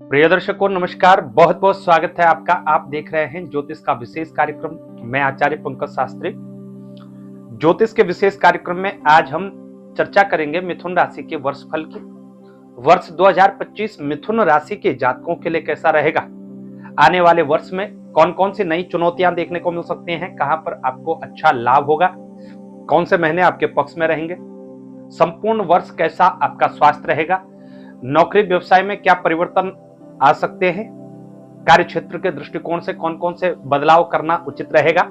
प्रिय दर्शकों नमस्कार, बहुत बहुत स्वागत है आपका। आप देख रहे हैं ज्योतिष का विशेष कार्यक्रम। मैं आचार्य पंकज शास्त्री। ज्योतिष के विशेष कार्यक्रम में आज हम चर्चा करेंगे मिथुन राशि के वर्षफल की। वर्ष 2025 मिथुन राशि के जातकों के लिए कैसा रहेगा? आने वाले वर्ष में कौन कौन सी नई चुनौतियां देखने को मिल सकती हैं? कहां पर आपको अच्छा लाभ होगा? कौन से महीने आपके पक्ष में रहेंगे? संपूर्ण वर्ष कैसा आपका स्वास्थ्य रहेगा? नौकरी व्यवसाय में क्या परिवर्तन आ सकते हैं? कार्य क्षेत्र के दृष्टिकोण से कौन कौन से बदलाव करना उचित रहेगा?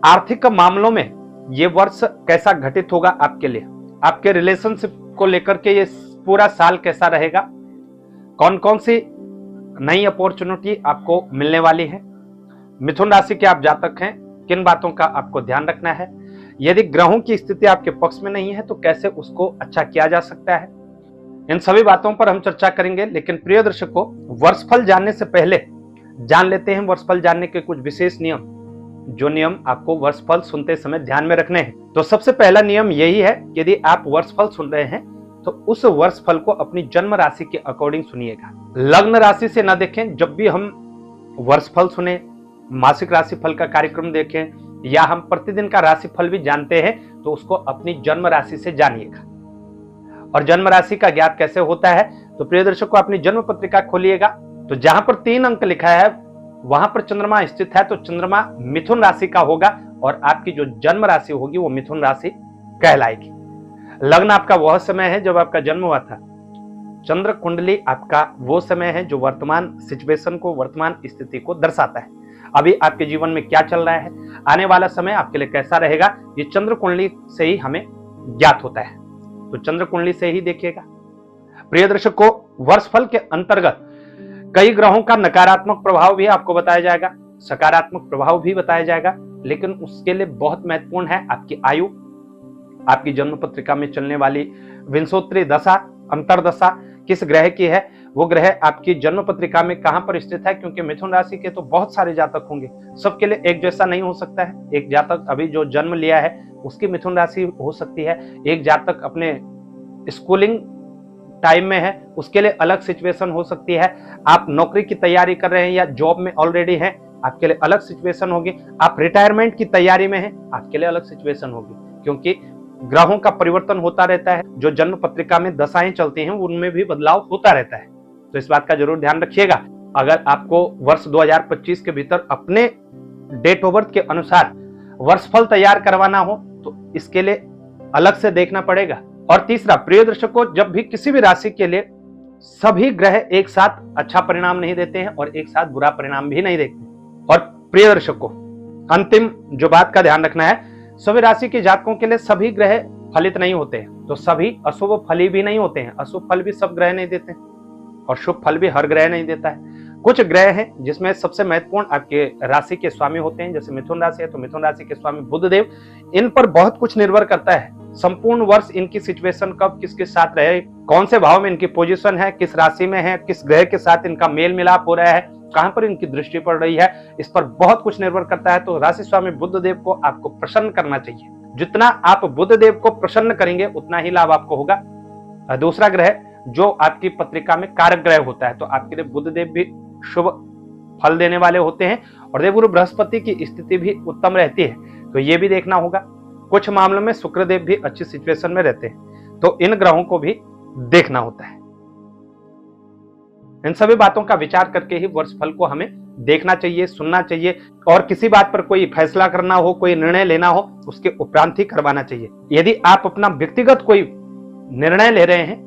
आर्थिक मामलों में ये वर्ष कैसा घटित होगा आपके लिए? आपके रिलेशनशिप को लेकर के ये पूरा साल कैसा रहेगा? कौन कौन सी नई अपॉर्चुनिटी आपको मिलने वाली है? मिथुन राशि के आप जातक हैं, किन बातों का आपको ध्यान रखना है? यदि ग्रहों की स्थिति आपके पक्ष में नहीं है तो कैसे उसको अच्छा किया जा सकता है? इन सभी बातों पर हम चर्चा करेंगे। लेकिन प्रिय दर्शकों, वर्षफल जानने से पहले जान लेते हैं वर्षफल जानने के कुछ विशेष नियम, जो नियम आपको वर्षफल सुनते समय ध्यान में रखने हैं। तो सबसे पहला नियम यही है कि यदि आप वर्षफल सुन रहे हैं तो उस वर्षफल को अपनी जन्म राशि के अकॉर्डिंग सुनिएगा। लग्न राशि से न देखें। जब भी हम वर्षफल सुने, मासिक राशिफल का कार्यक्रम देखें या हम प्रतिदिन का राशिफल भी जानते हैं तो उसको अपनी जन्म राशि से जानिएगा। और जन्म राशि का ज्ञात कैसे होता है? तो प्रिय दर्शकों, अपनी जन्म पत्रिका खोलिएगा तो जहां पर 3 अंक लिखा है वहां पर चंद्रमा स्थित है, तो चंद्रमा मिथुन राशि का होगा और आपकी जो जन्म राशि होगी वो मिथुन राशि कहलाएगी। लग्न आपका वह समय है जब आपका जन्म हुआ था। चंद्र कुंडली आपका वो समय है जो वर्तमान सिचुएशन को, वर्तमान स्थिति को दर्शाता है। अभी आपके जीवन में क्या चल रहा है, आने वाला समय आपके लिए कैसा रहेगा, ये चंद्र कुंडली से ही हमें ज्ञात होता है। तो चंद्र कुंडली से ही देखिएगा। प्रिय दर्शकों, वर्षफल के अंतर्गत कई ग्रहों का नकारात्मक प्रभाव भी आपको बताया जाएगा, सकारात्मक प्रभाव भी बताया जाएगा। लेकिन उसके लिए बहुत महत्वपूर्ण है आपकी आयु, आपकी जन्म पत्रिका में चलने वाली विंशोत्तरी दशा, अंतरदशा किस ग्रह की है, वो ग्रह आपकी जन्म पत्रिका में कहां पर स्थित है। क्योंकि मिथुन राशि के तो बहुत सारे जातक होंगे, सबके लिए एक जैसा नहीं हो सकता है। एक जातक अभी जो जन्म लिया है उसकी मिथुन राशि हो सकती है, एक जातक अपने स्कूलिंग टाइम में है उसके लिए अलग सिचुएशन हो सकती है। आप नौकरी की तैयारी कर रहे हैं या जॉब में ऑलरेडी हैं, आपके लिए अलग सिचुएशन होगी। आप रिटायरमेंट की तैयारी में हैं, आपके लिए अलग सिचुएशन होगी। क्योंकि ग्रहों का परिवर्तन होता रहता है, जो जन्म पत्रिका में दशाएं चलती हैं उनमें भी बदलाव होता रहता है। तो इस बात का जरूर ध्यान रखिएगा। अगर आपको वर्ष 2025 के भीतर अपने डेट ऑफ बर्थ के अनुसार वर्षफल तैयार करवाना हो तो इसके लिए अलग से देखना पड़ेगा। और तीसरा, प्रिय दर्शकों, जब भी किसी भी राशि के लिए सभी ग्रह एक साथ अच्छा परिणाम नहीं देते हैं और एक साथ बुरा परिणाम भी नहीं देते। और प्रिय दर्शकों, अंतिम जो बात का ध्यान रखना है, सभी राशि के जातकों के लिए सभी ग्रह फलित नहीं होते हैं, तो सभी अशुभ फली भी नहीं होते हैं। अशुभ फल भी सब ग्रह नहीं देते और शुभ फल भी हर ग्रह नहीं देता है। कुछ ग्रह हैं जिसमें सबसे महत्वपूर्ण आपके राशि के स्वामी होते हैं। जैसे मिथुन राशि है तो मिथुन राशि के स्वामी बुध देव, इन पर बहुत कुछ निर्भर करता है। संपूर्ण वर्ष इनकी सिचुएशन कब किसके साथ रहे, कौन से भाव में इनकी पोजीशन है, किस राशि में है, किस ग्रह के साथ इनका मेल मिलाप हो रहा है, कहां पर इनकी दृष्टि पड़ रही है, इस पर बहुत कुछ निर्भर करता है। तो राशि स्वामी बुध देव को आपको प्रसन्न करना चाहिए। जितना आप बुध देव को प्रसन्न करेंगे उतना ही लाभ आपको होगा। दूसरा ग्रह जो आपकी पत्रिका में कारक ग्रह होता है, तो आपके लिए बुध देव भी शुभ फल देने वाले होते हैं और देवगुरु बृहस्पति की स्थिति भी उत्तम रहती है, तो ये भी देखना होगा। कुछ मामलों में शुक्रदेव भी अच्छी सिचुएशन में रहते हैं, तो इन ग्रहों को भी देखना होता है। इन सभी बातों का विचार करके ही वर्षफल को हमें देखना चाहिए, सुनना चाहिए। और किसी बात पर कोई फैसला करना हो, कोई निर्णय लेना हो, उसके उपरांत ही करवाना चाहिए। यदि आप अपना व्यक्तिगत कोई निर्णय ले रहे हैं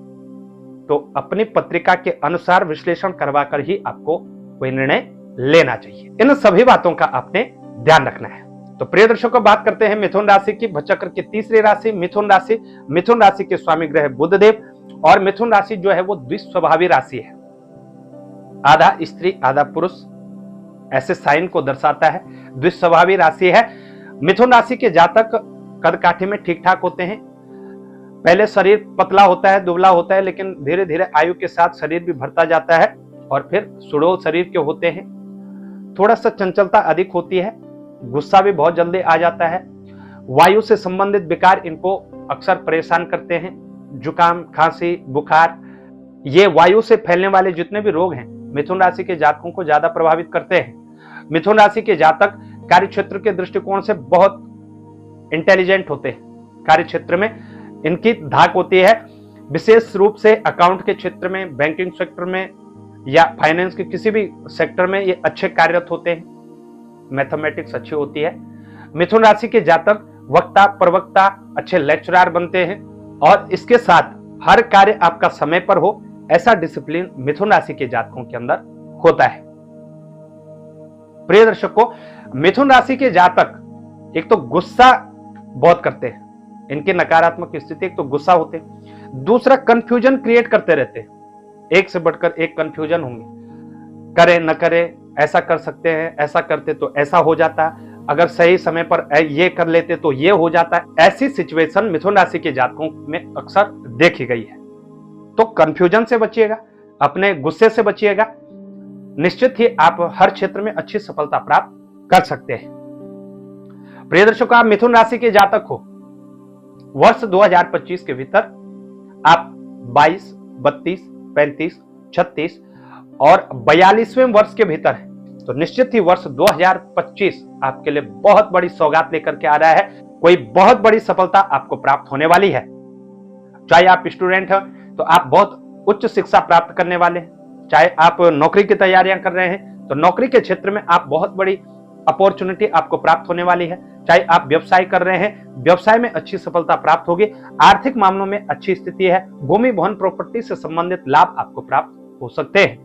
तो अपनी पत्रिका के अनुसार विश्लेषण करवाकर ही आपको कोई निर्णय लेना चाहिए। इन सभी बातों का आपने ध्यान रखना है। तो प्रिय दर्शकों, बात करते हैं मिथुन राशि की। भचक्र की तीसरी राशि मिथुन राशि। मिथुन राशि के स्वामी ग्रह बुध देव और मिथुन राशि जो है वो द्विस्वभावी राशि है। आधा स्त्री आधा पुरुष ऐसे साइन को दर्शाता है, द्विस्वभावी राशि है। मिथुन राशि के जातक कद काठी में ठीक ठाक होते हैं। पहले शरीर पतला होता है, दुबला होता है, लेकिन धीरे धीरे आयु के साथ शरीर भी बढ़ता जाता है और फिर सुडौल शरीर के होते हैं। थोड़ा सा चंचलता अधिक होती है, गुस्सा भी बहुत जल्दी आ जाता है। वायु से संबंधित विकार इनको अक्सर परेशान करते हैं, जुकाम, खांसी, बुखार, ये वायु से फैलने वाले जितने भी रोग हैं मिथुन राशि के जातकों को ज्यादा प्रभावित करते हैं। मिथुन राशि के जातक कार्य क्षेत्र के दृष्टिकोण से बहुत इंटेलिजेंट होते हैं। कार्य क्षेत्र में इनकी धाक होती है, विशेष रूप से अकाउंट के क्षेत्र में, बैंकिंग सेक्टर में या फाइनेंस के किसी भी सेक्टर में ये अच्छे कार्यरत होते हैं। मैथमेटिक्स अच्छी होती है। मिथुन राशि के जातक वक्ता, प्रवक्ता, अच्छे लेक्चरर बनते हैं और इसके साथ हर कार्य आपका समय पर हो ऐसा डिसिप्लिन मिथुन राशि के जातकों के अंदर होता है। प्रिय दर्शकों, मिथुन राशि के जातक एक तो गुस्सा बहुत करते हैं, इनकी नकारात्मक स्थिति एक तो गुस्सा होते हैं, दूसरा कंफ्यूजन क्रिएट करते रहते हैं, एक से बढ़कर एक कंफ्यूजन होंगे, करे न करे, ऐसा कर सकते हैं, ऐसा करते तो ऐसा हो जाता, अगर सही समय पर ये कर लेते तो ये हो जाता है। ऐसी सिचुएशन मिथुन राशि के जातकों में अक्सर देखी गई है। तो कंफ्यूजन से बचिएगा, अपने गुस्से से बचिएगा, निश्चित ही आप हर क्षेत्र में अच्छी सफलता प्राप्त कर सकते हैं। प्रिय दर्शकों, आप मिथुन राशि के जातक हो, वर्ष 2025 के भीतर आप 22, 32, 35, 36 और 42वें वर्ष के भीतर है, तो निश्चित ही वर्ष 2025 आपके लिए बहुत बड़ी सौगात लेकर के आ रहा है। कोई बहुत बड़ी सफलता आपको प्राप्त होने वाली है। चाहे आप स्टूडेंट हैं तो आप बहुत उच्च शिक्षा प्राप्त करने वाले हैं, चाहे आप नौकरी की तैयारियां कर रहे हैं तो नौकरी के क्षेत्र में आप बहुत बड़ी अपॉर्चुनिटी आपको प्राप्त होने वाली है, चाहे आप व्यवसाय कर रहे हैं, व्यवसाय में अच्छी सफलता प्राप्त होगी, आर्थिक मामलों में अच्छी स्थिति है, भूमि भवन प्रॉपर्टी से संबंधित लाभ आपको प्राप्त हो सकते हैं।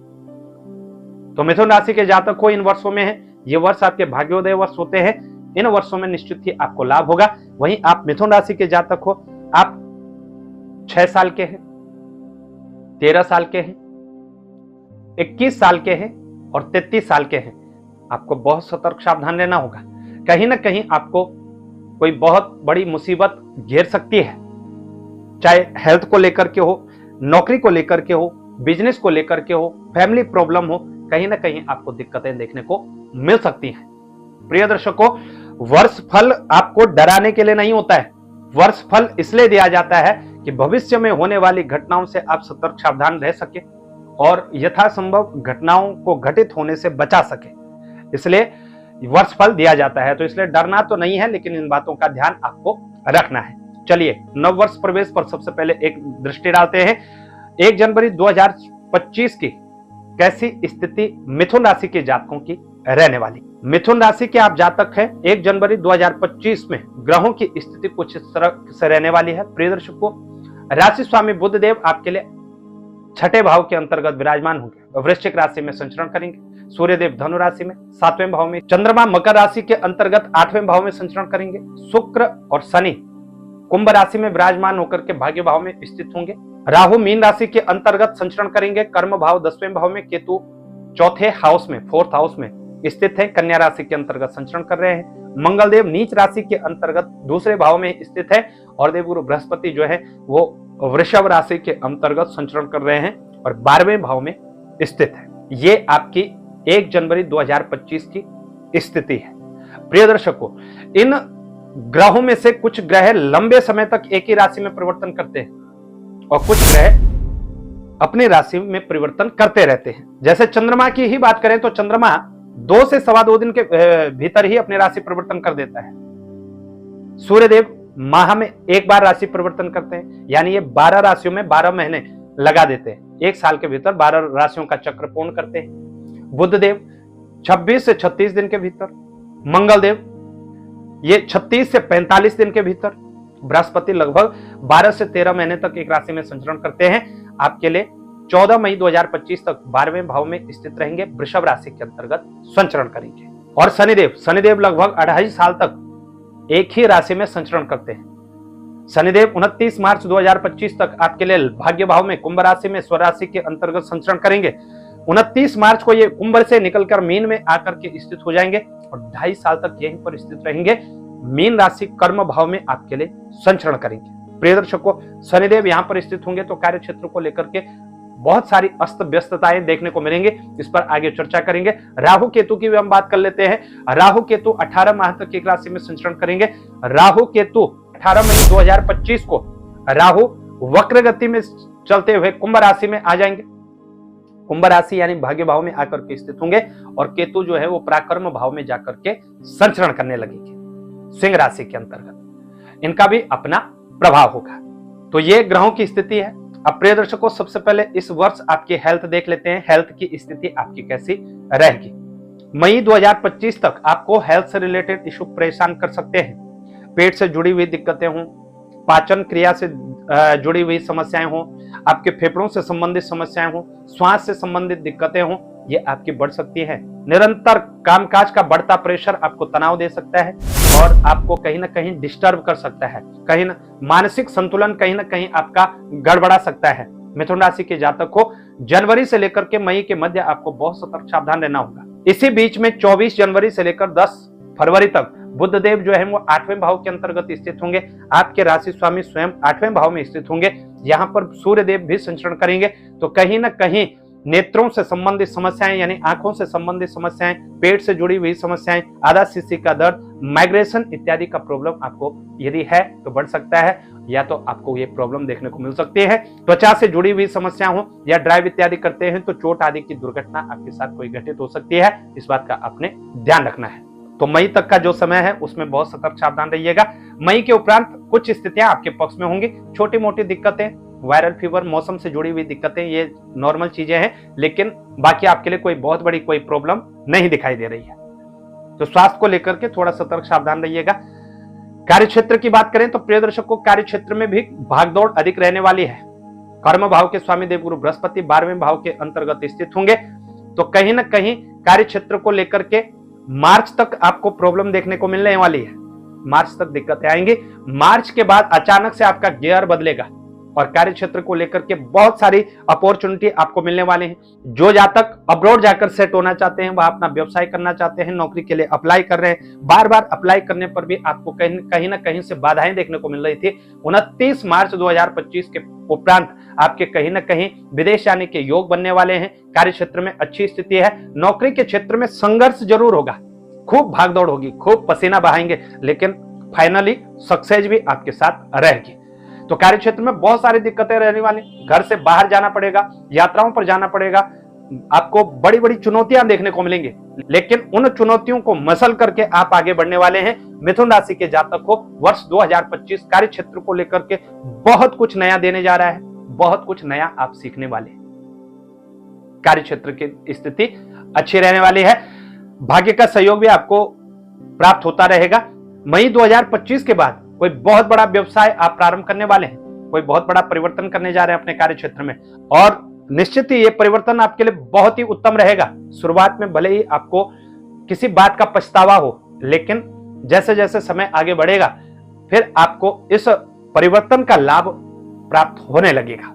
तो मिथुन राशि के जातक को इन वर्षों में है, ये वर्ष आपके भाग्योदय वर्ष होते हैं, इन वर्षों में निश्चित ही आपको लाभ होगा। वहीं आप मिथुन राशि के जातक हो, आप 6 साल के हैं, 13 साल के हैं, 21 साल के हैं और 33 साल के हैं, आपको बहुत सतर्क सावधान रहना होगा। कहीं ना कहीं आपको कोई बहुत बड़ी मुसीबत घेर सकती है, चाहे हेल्थ को लेकर के हो, नौकरी को लेकर के हो, बिजनेस को लेकर के हो, फैमिली प्रॉब्लम हो, कहीं ना कहीं आपको दिक्कतें देखने को मिल सकती हैं। प्रिय दर्शकों, वर्ष फल आपको डराने के लिए नहीं होता है, वर्ष फल इसलिए दिया जाता है कि भविष्य में होने वाली घटनाओं से आप सतर्क सावधान रह सके और यथासंभव घटनाओं को घटित होने से बचा सके, इसलिए वर्ष फल दिया जाता है। तो इसलिए डरना तो नहीं है, लेकिन इन बातों का ध्यान आपको रखना है। चलिए, नव वर्ष प्रवेश पर सबसे पहले एक दृष्टि डालते हैं। 1 जनवरी 2025 की कैसी स्थिति मिथुन राशि के जातकों की रहने वाली। मिथुन राशि के आप जातक हैं, 1 जनवरी 2025 में ग्रहों की स्थिति कुछ इस तरह से रहने वाली है। प्रिय दर्शकों, राशि स्वामी बुध देव आपके लिए 6ठे भाव के अंतर्गत विराजमान होंगे, वृश्चिक राशि में संचरण करेंगे। सूर्य देव धनु राशि में 7वें भाव में, चंद्रमा मकर राशि के अंतर्गत 8वें भाव में संचरण करेंगे। शुक्र और शनि कुंभ राशि में विराजमान होकर के भाग्य भाव में स्थित होंगे। राहु मीन राशि के अंतर्गत संचरण करेंगे, कर्म भाव 10वें भाव में, केतु 4थे हाउस में, 4th हाउस में स्थित है, कन्या राशि के अंतर्गत संचरण कर रहे हैं। मंगल देव नीच राशि के अंतर्गत दूसरे भाव में स्थित है और देवगुरु बृहस्पति जो है वो वृषभ राशि के अंतर्गत संचरण कर रहे हैं और 12वें भाव में स्थित है। ये आपकी 1 जनवरी 2025 की स्थिति है। प्रिय दर्शकों, इन ग्रहों में से कुछ ग्रह लंबे समय तक एक ही राशि में परिवर्तन करते हैं और कुछ ग्रह अपनी राशि में परिवर्तन करते रहते हैं। जैसे चंद्रमा की ही बात करें तो चंद्रमा 2 से सवा 2 दिन के भीतर ही अपनी राशि परिवर्तन कर देता है। सूर्यदेव माह में एक बार राशि परिवर्तन करते हैं, यानी ये 12 राशियों में 12 महीने लगा देते हैं, 1 साल के भीतर 12 राशियों का चक्र पूर्ण करते हैं। बुध देव 26 से 36 दिन के भीतर, मंगल देव ये 36 से 45 दिन के भीतर, बृहस्पति लगभग 12 से 13 महीने तक एक राशि में संचरण करते हैं। आपके लिए 14 मई 2025 तक 12वें भाव में स्थित रहेंगे, वृषभ राशि के अंतर्गत संचरण करेंगे। और शनिदेव लगभग 2.5 साल तक एक ही राशि में संचरण करते हैं। शनिदेव 29 मार्च 2025 तक आपके लिए भाग्य भाव में, कुंभ राशि में, स्वराशि के अंतर्गत संचरण करेंगे। 29 मार्च को ये कुंभ से निकलकर मीन में आकर के स्थित हो जाएंगे और 2.5 साल तक यहीं पर स्थित रहेंगे। मीन राशि कर्म भाव में आपके लिए संचरण करेंगे। प्रिय दर्शकों, शनिदेव यहाँ पर स्थित होंगे तो कार्य क्षेत्र को लेकर के बहुत सारी अस्त व्यस्तताएं देखने को मिलेंगे, इस पर आगे चर्चा करेंगे। राहु केतु की भी हम बात कर लेते हैं। राहु केतु 18 माह तक एक राशि में संचरण करेंगे। राहु केतु 18 मई 2025 को राहु वक्र गति में चलते हुए कुंभ राशि में आ जाएंगे। कुंभ राशि यानी भाग्य भाव में आकर के स्थित होंगे और केतु जो है वो पराक्रम भाव में जाकर के संचरण करने लगेंगे सिंह राशि के अंतर्गत। इनका भी अपना प्रभाव होगा। तो ये ग्रहों की स्थिति है। अब प्रिय दर्शकों, सबसे पहले इस वर्ष आपकी हेल्थ देख लेते हैं। हेल्थ की स्थिति आपकी कैसी रहेगी। मई 2025 तक आपको हेल्थ से रिलेटेड इशू परेशान कर सकते हैं। पेट से जुड़ी हुई दिक्कतें हों, पाचन क्रिया से जुड़ी हुई समस्याएं हों, आपके फेफड़ों से संबंधित समस्याएं हों, श्वास से संबंधित दिक्कतें हों, ये आपकी बढ़ सकती है। निरंतर कामकाज का बढ़ता प्रेशर आपको तनाव दे सकता है और आपको कहीं ना कहीं डिस्टर्ब कर सकता है। कहीं ना मानसिक संतुलन कहीं ना कहीं आपका गड़बड़ा सकता है। मिथुन राशि के जातक को जनवरी से लेकर के मई के मध्य आपको बहुत सतर्क सावधान रहना होगा। इसी बीच में 24 जनवरी से लेकर 10 फरवरी तक बुध देव जो है वो 8वें भाव के अंतर्गत स्थित होंगे। आपके राशि स्वामी स्वयं 8वें भाव में स्थित होंगे। यहाँ पर सूर्य देव भी संचरण करेंगे। तो कहीं ना कहीं नेत्रों से संबंधित समस्याएं यानी आंखों से संबंधित समस्याएं, पेट से जुड़ी हुई समस्याएं, आधा शीशी का दर्द, माइग्रेशन इत्यादि का प्रॉब्लम आपको यदि है तो बढ़ सकता है, या तो आपको ये प्रॉब्लम देखने को मिल सकती है। त्वचा से जुड़ी हुई समस्या हो या ड्राइव इत्यादि करते हैं तो चोट आदि की दुर्घटना आपके साथ कोई घटित हो सकती है। इस बात का आपने ध्यान रखना है। तो मई तक का जो समय है उसमें बहुत सतर्क सावधान रहिएगा। मई के उपरांत कुछ स्थितियां आपके पक्ष में होंगी। छोटी मोटी दिक्कतें, वायरल फीवर, मौसम से जुड़ी हुई दिक्कतें, ये नॉर्मल चीजें हैं, लेकिन बाकी आपके लिए कोई बहुत बड़ी कोई प्रॉब्लम नहीं दिखाई दे रही है। तो स्वास्थ्य को लेकर के थोड़ा सतर्क सावधान रहिएगा। कार्य क्षेत्र की बात करें तो प्रिय दर्शकों, कार्य क्षेत्र में भी भागदौड़ अधिक रहने वाली है। कर्म भाव के स्वामी देवगुरु बृहस्पति 12वें भाव के अंतर्गत स्थित होंगे। तो कहीं ना कहीं कार्य क्षेत्र को लेकर के मार्च तक आपको प्रॉब्लम देखने को मिलने वाली है। मार्च तक दिक्कतें आएंगी। मार्च के बाद अचानक से आपका गियर बदलेगा और कार्य क्षेत्र को लेकर के बहुत सारी अपॉर्चुनिटी आपको मिलने वाले हैं। जो जातक अब्रॉड जाकर सेट होना चाहते हैं, वह अपना व्यवसाय करना चाहते हैं, नौकरी के लिए अप्लाई कर रहे हैं, बार बार अप्लाई करने पर भी आपको कहीं ना कहीं से बाधाएं देखने को मिल रही थी। 29 मार्च 2025 के उपरांत आपके कहीं ना कहीं विदेश जाने के योग बनने वाले हैं। कार्य क्षेत्र में अच्छी स्थिति है। नौकरी के क्षेत्र में संघर्ष जरूर होगा, खूब भागदौड़ होगी, खूब पसीना बहाएंगे, लेकिन फाइनली सक्सेस भी आपके साथ रहेगी। तो कार्य क्षेत्र में बहुत सारी दिक्कतें रहने वाली। घर से बाहर जाना पड़ेगा, यात्राओं पर जाना पड़ेगा, आपको बड़ी बड़ी चुनौतियां देखने को मिलेंगी, लेकिन उन चुनौतियों को मसल करके आप आगे बढ़ने वाले हैं। मिथुन राशि के जातक को वर्ष 2025 कार्य क्षेत्र को लेकर के बहुत कुछ नया देने जा रहा है। बहुत कुछ नया आप सीखने वाले हैं। कार्य क्षेत्र की स्थिति अच्छी रहने वाली है। भाग्य का सहयोग भी आपको प्राप्त होता रहेगा। मई 2025 के बाद कोई बहुत बड़ा व्यवसाय आप प्रारंभ करने वाले हैं, कोई बहुत बड़ा परिवर्तन करने जा रहे हैं अपने कार्य क्षेत्र में, और निश्चित ही ये परिवर्तन आपके लिए बहुत ही उत्तम रहेगा। शुरुआत में भले ही आपको किसी बात का पछतावा हो, लेकिन जैसे जैसे समय आगे बढ़ेगा फिर आपको इस परिवर्तन का लाभ प्राप्त होने लगेगा।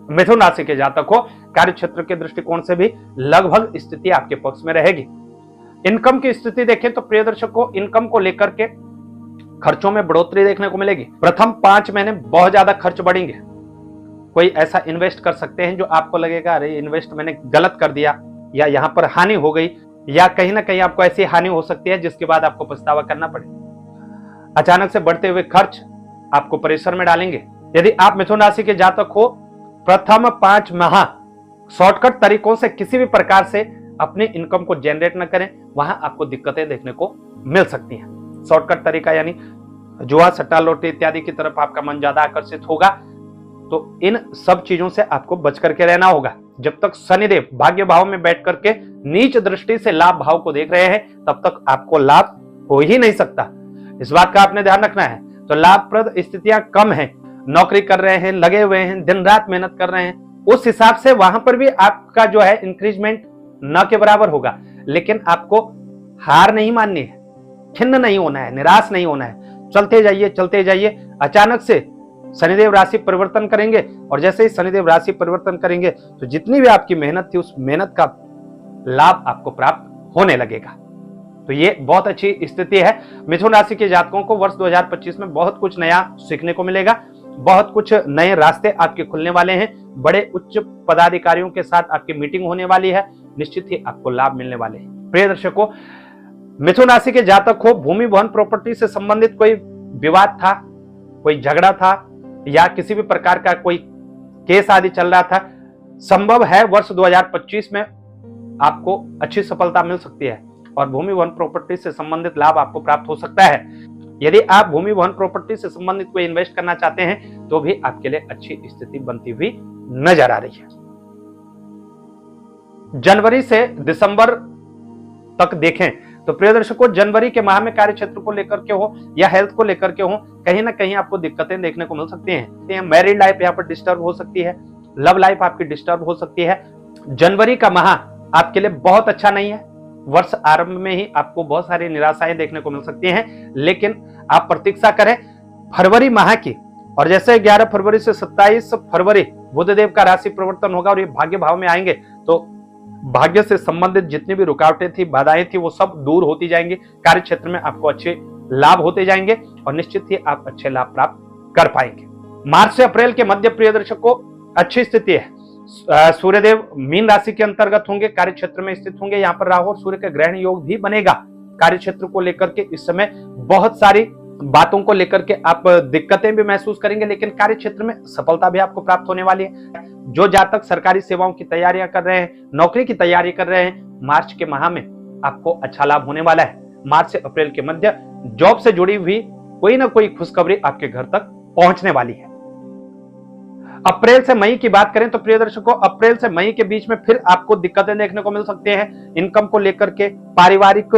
मिथुन राशि के जातक को कार्य क्षेत्र के दृष्टिकोण से भी लगभग स्थिति आपके पक्ष में रहेगी। इनकम की स्थिति देखें तो प्रिय दर्शक को इनकम को लेकर के खर्चों में बढ़ोतरी देखने को मिलेगी। प्रथम 5 महीने बहुत ज्यादा खर्च बढ़ेंगे। कोई ऐसा इन्वेस्ट कर सकते हैं जो आपको लगेगा अरे इन्वेस्ट मैंने गलत कर दिया, या यहां पर हानि हो गई, या कहीं ना कहीं आपको ऐसी हानि हो सकती है जिसके बाद आपको पछतावा करना पड़े। अचानक से बढ़ते हुए खर्च आपको प्रेशर में डालेंगे। यदि आप मिथुन राशि के जातक हो, प्रथम 5 माह शॉर्टकट तरीकों से किसी भी प्रकार से अपनी इनकम को जनरेट न करें, वहां आपको दिक्कतें देखने को मिल सकती हैं। शॉर्टकट तरीका यानी जुआ, सट्टा, लॉटरी इत्यादि की तरफ आपका मन ज्यादा आकर्षित होगा। तो इन सब चीजों से आपको बच करके रहना होगा। जब तक शनिदेव भाग्य भाव में बैठ करके नीच दृष्टि से लाभ भाव को देख रहे हैं, तब तक आपको लाभ हो ही नहीं सकता। इस बात का आपने ध्यान रखना है। तो लाभप्रद स्थितियां कम हैं। नौकरी कर रहे हैं, लगे हुए हैं, दिन रात मेहनत कर रहे हैं, उस हिसाब से वहां पर भी आपका जो है इंक्रीजमेंट न के बराबर होगा। लेकिन आपको हार नहीं माननी है, खिन्न नहीं होना है, निराश नहीं होना है। चलते जाइए, चलते जाइए। अचानक से शनिदेव राशि परिवर्तन करेंगे, और जैसे ही शनिदेव राशि परिवर्तन करेंगे तो जितनी भी आपकी मेहनत थी उस मेहनत का लाभ आपको प्राप्त होने लगेगा। तो ये बहुत अच्छी स्थिति है। मिथुन राशि के जातकों को वर्ष 2025 में बहुत कुछ नया सीखने को मिलेगा। बहुत कुछ नए रास्ते आपके खुलने वाले हैं। बड़े उच्च पदाधिकारियों के साथ आपकी मीटिंग होने वाली है। निश्चित ही आपको लाभ मिलने वाले हैं। प्रिय दर्शकों, मिथुन राशि के जातक हो, भूमि भवन प्रॉपर्टी से संबंधित कोई विवाद था, कोई झगड़ा था, या किसी भी प्रकार का कोई केस आदि चल रहा था, संभव है वर्ष 2025 में आपको अच्छी सफलता मिल सकती है और भूमि वन प्रॉपर्टी से संबंधित लाभ आपको प्राप्त हो सकता है। यदि आप भूमि वन प्रॉपर्टी से संबंधित कोई इन्वेस्ट करना चाहते हैं तो भी आपके लिए अच्छी स्थिति बनती हुई नजर आ रही है। जनवरी से दिसंबर तक देखें तो प्रिय दर्शकों, जनवरी के माह में कार्य क्षेत्र को लेकर के हो या हेल्थ को लेकर के हो, कहीं ना कहीं आपको दिक्कतें देखने को मिल सकती हैं। मैरिड लाइफ यहाँ पर डिस्टर्ब हो सकती है, लव लाइफ आपकी डिस्टर्ब हो सकती है। जनवरी का माह आपके लिए बहुत अच्छा नहीं है। वर्ष आरंभ में ही आपको बहुत सारी निराशाएं देखने को मिल सकती हैं, लेकिन आप प्रतीक्षा करें फरवरी माह की। और जैसे 11 फरवरी से 27 फरवरी बुधदेव का राशि परिवर्तन होगा और ये भाग्य भाव में आएंगे तो भाग्य से संबंधित जितनी भी रुकावटें थी, बाधाएं थी, वो सब दूर होती जाएंगी। कार्य क्षेत्र में आपको अच्छे लाभ होते जाएंगे और निश्चित ही आप अच्छे लाभ प्राप्त कर पाएंगे। मार्च से अप्रैल के मध्य प्रिय दर्शकों अच्छी स्थिति है। सूर्यदेव मीन राशि के अंतर्गत होंगे, कार्य क्षेत्र में स्थित होंगे। यहाँ पर राहु और सूर्य का ग्रहण योग भी बनेगा। कार्य क्षेत्र को लेकर के इस समय बहुत सारी बातों को लेकर के आप दिक्कतें भी महसूस करेंगे, लेकिन कार्य क्षेत्र में सफलता भी आपको प्राप्त होने वाली है। जो जातक सरकारी सेवाओं की तैयारियां कर रहे हैं, नौकरी की तैयारी कर रहे हैं, मार्च के माह में आपको अच्छा लाभ होने वाला है। मार्च से अप्रैल के मध्य जॉब से जुड़ी हुई कोई ना कोई खुशखबरी आपके घर तक पहुंचने वाली है। अप्रैल से मई की बात करें तो प्रिय दर्शकों, अप्रैल से मई के बीच में फिर आपको दिक्कतें देखने को मिल सकती हैं। इनकम को लेकर के, पारिवारिक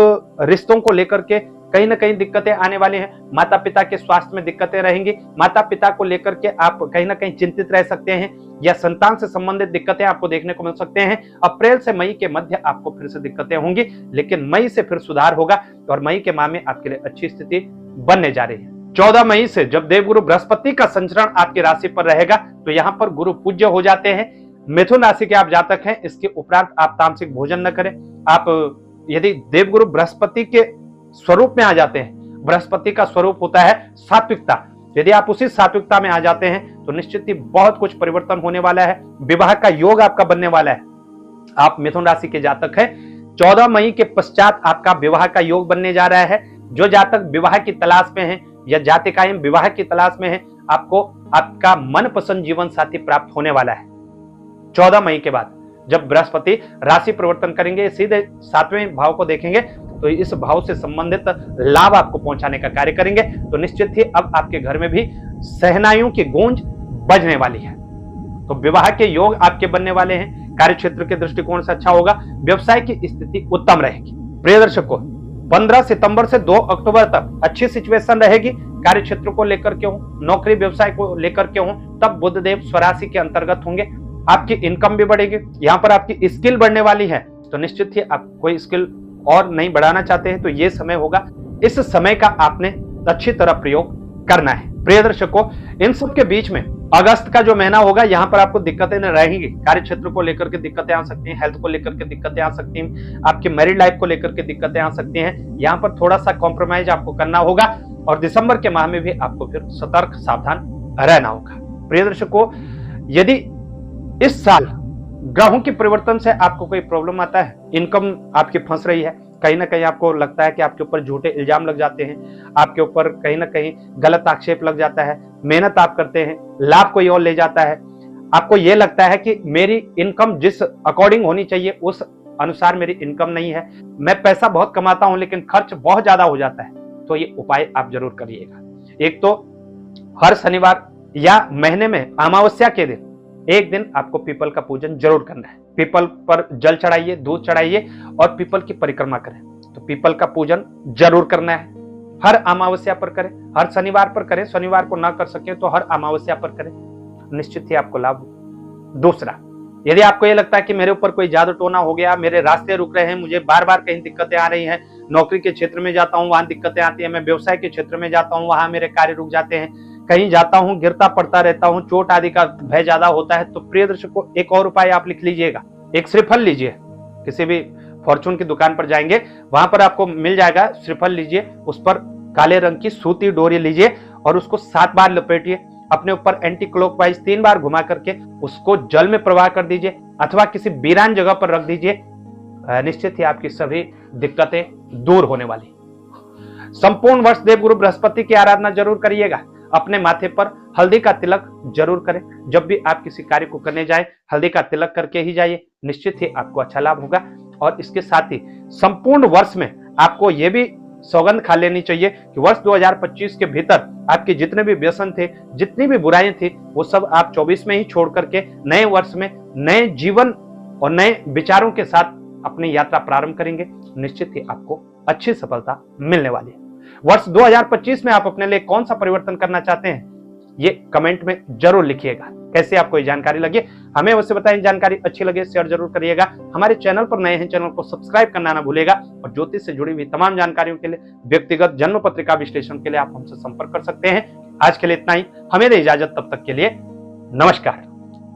रिश्तों को लेकर के कहीं ना कहीं दिक्कतें आने वाली हैं। माता पिता के स्वास्थ्य में दिक्कतें रहेंगी। माता पिता को लेकर के आप कहीं ना कहीं चिंतित रह सकते हैं या संतान से संबंधित दिक्कतें आपको देखने को मिल सकते हैं। अप्रैल से मई के मध्य आपको फिर से दिक्कतें होंगी, लेकिन मई से फिर सुधार होगा और मई के माह में आपके लिए अच्छी स्थिति बनने जा रही है। 14 मई से जब देवगुरु बृहस्पति का संचरण आपकी राशि पर रहेगा तो यहाँ पर गुरु पूज्य हो जाते हैं। मिथुन राशि के आप जातक हैं, इसके उपरांत आप तामसिक भोजन न करें। आप यदि देवगुरु बृहस्पति के स्वरूप में आ जाते हैं, बृहस्पति का स्वरूप होता है सात्विकता, यदि आप उसी सात्विकता में आ जाते हैं तो निश्चित ही बहुत कुछ परिवर्तन होने वाला है। विवाह का योग आपका बनने वाला है। आप मिथुन राशि के जातक हैं, 14 मई के पश्चात आपका विवाह का योग बनने जा रहा है। जो जातक विवाह की तलाश में हैं या जातिकाएं विवाह की तलाश में हैं, आपको आपका मनपसंद जीवन साथी प्राप्त होने वाला है। 14 मई के बाद जब बृहस्पति राशि परिवर्तन करेंगे, सीधे 7वें भाव को देखेंगे तो इस भाव से संबंधित लाभ आपको पहुंचाने का कार्य करेंगे। तो निश्चित ही अब आपके घर में भी शहनाइयों की गूंज बजने वाली है। तो विवाह के योग आपके बनने वाले हैं। कार्य क्षेत्र के दृष्टिकोण से अच्छा होगा। व्यवसाय की स्थिति उत्तम रहेगी। प्रिय दर्शकों, 15 सितंबर से 2 अक्टूबर तक अच्छी सिचुएशन रहेगी। कार्य क्षेत्र को लेकर के हो, नौकरी व्यवसाय को लेकर के हो, तब बुधदेव स्वराशि के अंतर्गत होंगे। आपकी इनकम भी बढ़ेगी। यहाँ पर आपकी स्किल बढ़ने वाली है। तो निश्चित ही आप कोई स्किल और नहीं बढ़ाना चाहते हैं तो ये समय होगा। इस समय का आपने अच्छी तरह प्रयोग करना है। प्रिय दर्शकों, इन सब के बीच में अगस्त का जो महीना होगा, यहाँ पर आपको दिक्कतें न रहेंगी। कार्य क्षेत्र को लेकर के दिक्कतें आ सकती हैं, हेल्थ को लेकर के दिक्कतें आ सकती हैं, आपकी मैरिड लाइफ को लेकर के दिक्कतें आ सकती हैं। यहाँ पर थोड़ा सा कॉम्प्रोमाइज आपको करना होगा और दिसंबर के माह में भी आपको फिर सतर्क सावधान रहना होगा। प्रिय दर्शकों, यदि इस साल ग्रहों के परिवर्तन से आपको कोई प्रॉब्लम आता है, इनकम आपकी फंस रही है, कहीं ना कहीं आपको लगता है कि आपके ऊपर झूठे इल्जाम लग जाते हैं, आपके ऊपर कहीं ना कहीं गलत आक्षेप लग जाता है, मेहनत आप करते हैं, लाभ कोई और ले जाता है, आपको यह लगता है कि मेरी इनकम जिस अकॉर्डिंग होनी चाहिए उस अनुसार मेरी इनकम नहीं है, मैं पैसा बहुत कमाता हूं लेकिन खर्च बहुत ज्यादा हो जाता है, तो ये उपाय आप जरूर करिएगा। एक तो हर शनिवार या महीने में अमावस्या के दिन एक दिन आपको पीपल का पूजन जरूर करना है। पीपल पर जल चढ़ाइए, दूध चढ़ाइए और पीपल की परिक्रमा करें। तो पीपल का पूजन जरूर करना है। हर अमावस्या पर करें, हर शनिवार पर करें। शनिवार को ना कर सके तो हर अमावस्या पर करें, निश्चित ही आपको लाभ। दूसरा, यदि आपको ये लगता है कि मेरे ऊपर कोई जादू टोना हो गया, मेरे रास्ते रुक रहे हैं, मुझे बार बार कहीं दिक्कतें आ रही हैं, नौकरी के क्षेत्र में जाता हूं वहां दिक्कतें आती है, मैं व्यवसाय के क्षेत्र में जाता हूं वहां मेरे कार्य रुक जाते हैं, कहीं जाता हूं गिरता पड़ता रहता हूं, चोट आदि का भय ज्यादा होता है, तो प्रिय दर्शकों, एक और उपाय आप लिख लीजिएगा। एक श्रीफल लीजिए, किसी भी फॉर्चून की दुकान पर जाएंगे वहां पर आपको मिल जाएगा श्रीफल, लीजिए, उस पर काले रंग की सूती डोरी लीजिए और उसको 7 बार लपेटिए, अपने ऊपर एंटी क्लॉकवाइज 3 बार घुमा करके उसको जल में प्रवाह कर दीजिए अथवा किसी वीरान जगह पर रख दीजिए। निश्चित ही आपकी सभी दिक्कतें दूर होने वाली। संपूर्ण वर्ष देवगुरु बृहस्पति की आराधना जरूर करिएगा। अपने माथे पर हल्दी का तिलक जरूर करें। जब भी आप किसी कार्य को करने जाएं, हल्दी का तिलक करके ही जाइए, निश्चित ही आपको अच्छा लाभ होगा। और इसके साथ ही संपूर्ण वर्ष में आपको यह भी सौगंध खा लेनी चाहिए कि वर्ष 2025 के भीतर आपके जितने भी व्यसन थे, जितनी भी बुराइयां थी, वो सब आप 24 में ही छोड़ करके नए वर्ष में नए जीवन और नए विचारों के साथ अपनी यात्रा प्रारंभ करेंगे। निश्चित ही आपको अच्छी सफलता मिलने वाली है। वर्ष 2025 में आप अपने लिए कौन सा परिवर्तन करना चाहते हैं, ये कमेंट में जरूर लिखिएगा। कैसे आपको ये जानकारी लगी हमें अवश्य बताएं। जानकारी अच्छी लगे शेयर जरूर करिएगा। हमारे चैनल पर नए हैं, चैनल को सब्सक्राइब करना ना भूलिएगा। और ज्योतिष से जुड़ी हुई तमाम जानकारियों के लिए, व्यक्तिगत जन्म पत्रिका विश्लेषण के लिए आप हमसे संपर्क कर सकते हैं। आज के लिए इतना ही, हमें दे इजाजत, तब तक के लिए नमस्कार।